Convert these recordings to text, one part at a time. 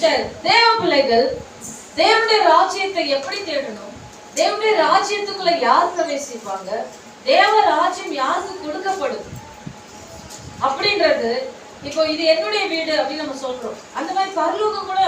சரி, தேவ பிள்ளைகள் தேவனுடைய ராஜ்யத்தை எப்படி தேடணும்? தேவனுடைய ராஜ்யத்துக்குள்ள யார் பிரவேசிப்பாங்க? தேவ ராஜ்யம் யாருக்கு கொடுக்கப்படும் அப்படின்றது. இப்போ இது என்னுடைய வீடு அப்படின்னு நம்ம சொல்றோம். அந்த மாதிரி பரலோகம் கூட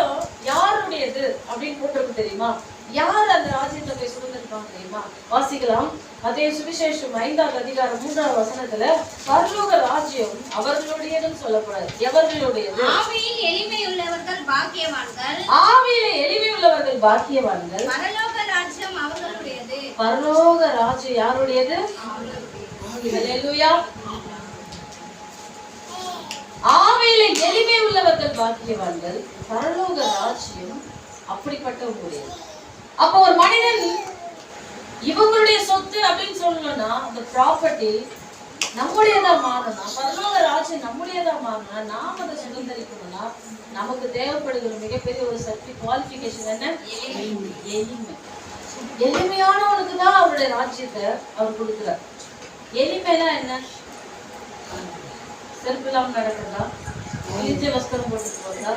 யாருடையது அப்படின்னு போட்டிருக்கு தெரியுமா? யார் அந்த ராஜ்யத்தை போய் சுதந்திரிப்பாங்க தெரியுமா? வாசிக்கலாம். அதே சுவிசேஷம் 5ஆம் அதிகாரம் 3ஆம் வசனத்துல பரலோக ராஜ்யம் அவர்களுடையதுன்னு சொல்லப்படாது. எவர்களுடையது? ஆவியில் எளிமை உள்ளவர்கள் பாக்கியவான்கள். ஆவியில எளிமை உள்ளவர்கள் பாக்கியவான்கள். பரலோக ராஜ்யம் அவர்களுடையது. பரலோக ராஜ்யம் யாருடையது? ஹல்லேலூயா. ஆவியில எளிமை உள்ளவர்கள் பாக்கியவான்கள். பரலோக ராஜ்யம் அப்படிப்பட்டவங்களுடையது. அப்போ ஒரு மனிதன் இவங்களுடைய சொத்து அப்படின்னு சொல்லணும்னா அந்த ப்ராப்பர்ட்டி நம்முடையதா மாறணும், பரலோக ராஜ்யம் நம்முடையதா மாறணும், நாம் அதை சுதந்திரிக்கணும்னா நமக்கு தேவைப்படுகிற மிகப்பெரிய ஒரு சக்தி குவாலிஃபிகேஷன் என்ன? எளிமை. எளிமையானவனுக்கு தான் அவருடைய ராஜ்யத்தை அவர் கொடுக்கிறார். எளிமைனா என்ன? செருப்பு இல்லாம நடக்கிறதா? இழிச்ச வஸ்திரம் போட்டு போறதா?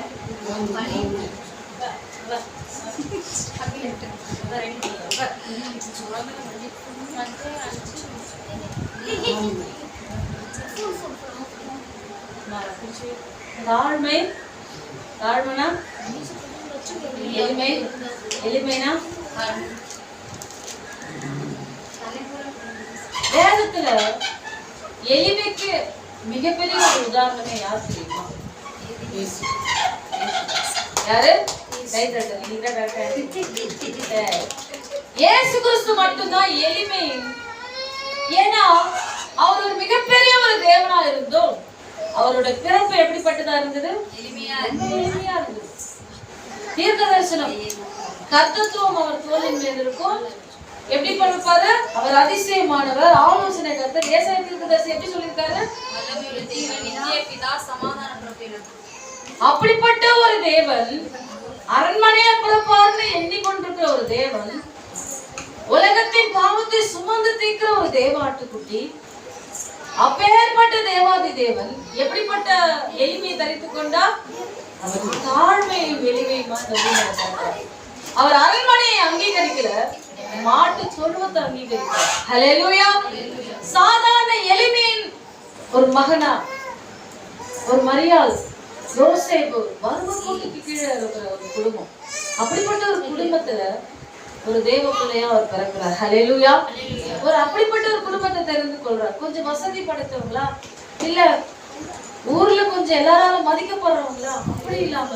தாழ்மை. தாழ்மைனா எளிமை. எளிமைனா வேதத்துல எளிமைக்கு மிகப்பெரிய ஒரு உதாரணமே யார் தெரியுமா? யாரு? இயேசு கிறிஸ்து மட்டும்தான் எளிமை. ஏன்னா அவர் ஒரு மிகப்பெரிய ஒரு தேவனா இருந்தோம். அவருடைய பிறப்பு எப்படிப்பட்டதா இருந்தது? எளிமையா இருந்தது. தீர்க்க தரிசனம் கர்த்தத்துவம் அவர் தோளின் மேல் இருக்கும். எப்படி பண்ணிருப்பாரு? அவர் அதிசயமானவர், ஆலோசனை கர்த்தர். ஏசாயா தீர்க்கதரிசி எப்படி சொல்லியிருக்காரு? அப்படிப்பட்ட ஒரு தேவன் அரண்மனையில பிறப்பார்னு எண்ணிக்கொண்டிருக்கிற ஒரு தேவன், உலகத்தின் பாவத்தை சுமந்து தீர்க்கிற ஒரு தேவாட்டுக்குட்டி, அப்பேற்பட்ட தேவாதி தேவன் எப்படிப்பட்ட எளிமையை தரித்துக் கொண்டார்? அவர் தாழ்மையும் எளிமையுமா அவர் அரண்மனையை அங்கீகரிக்கல, மாட்டு சொருவத்தை அங்கீகரிக்கிறார். ஹல்லேலூயா. சாதாரண எளிமையின் ஒரு மகனா, ஒரு மரியாள், யோசேப்பு வறுமைக்கு கீழே இருக்கிற ஒரு குடும்பம். அப்படிப்பட்ட ஒரு குடும்பத்துல ஒரு தேவ பிள்ளையா அவர் பிறக்கிறார். ஹல்லேலூயா. ஒரு அப்படிப்பட்ட ஒரு குடும்பத்தை தெரிந்து கொள்றார். கொஞ்சம் வசதி படைத்தவங்களா, இல்ல ஊர்ல கொஞ்சம் எல்லாராலும் மதிக்கப்படுறவங்களா, அப்படி இல்லாம